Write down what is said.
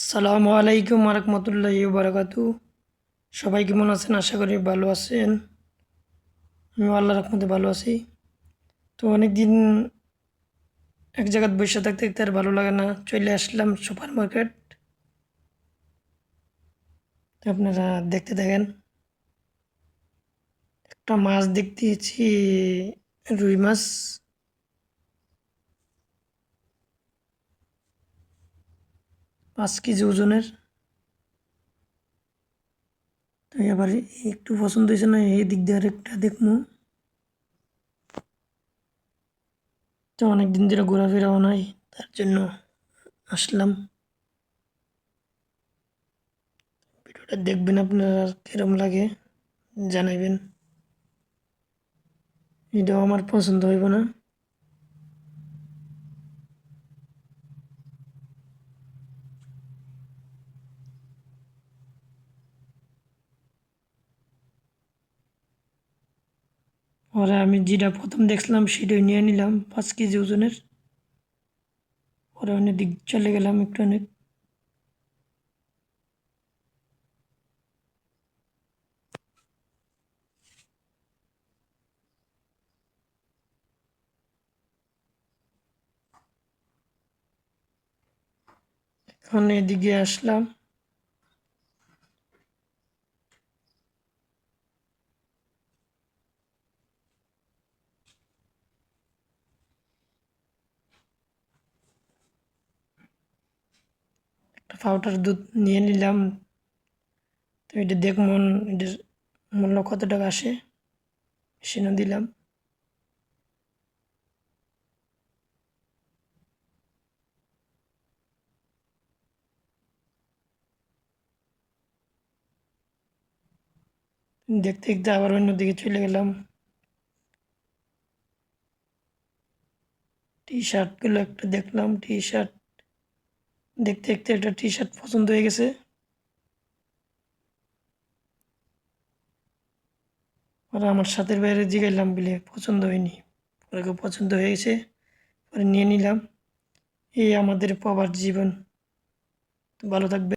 সালামু আলাইকুম রহমতুল্লাহি বারাকাতু। সবাই কেমন আছেন? আশা করি ভালো আছেন। আমি আল্লাহর রহমতে ভালো আছি। তো অনেক দিন এক জায়গায় বসে থাকতে থাকতে আর ভালো লাগে না, চলে আসলাম সুপার মার্কেট। তো আপনারা দেখতে থাকেন। একটা মাছ দেখতেছি, রুই মাছ। 5 কেজি ওজনের। তো এবার একটু পছন্দ হয়েছে না, এই দিক দিয়ে আরেকটা দেখবো। তো অনেক দিন ধরে ঘোরাফেরাও নাই, তার জন্য আসলাম। ভিডিওটা দেখবেন, আপনারা কিরম লাগে জানাইবেন। এটাও আমার পছন্দ হইব না। পরে আমি যেটা প্রথম দেখলাম সেটাই নিয়ে নিলাম, 5 কেজি ওজনের। পরে অনেক দিক চলে গেলাম একটু অনেক। এখন এদিকে আসলাম। একটা পাউডার দুধ নিয়ে নিলাম। তো এটা দেখুন এটার মূল্য কত টাকা আসে, সেটা দিলাম। দেখতে দেখতে আবার অন্যদিকে চলে গেলাম। টি শার্টগুলো একটা দেখলাম, টি শার্ট দেখতে দেখতে একটা টি শার্ট পছন্দ হয়ে গেছে। পরে আমার সাথের বাইরে জিগাইলাম বলে পছন্দ হয়নি, পরে খুব পছন্দ হয়ে গেছে, পরে নিয়ে নিলাম। এই আমাদের পাওয়ার জীবন। ভালো থাকবে।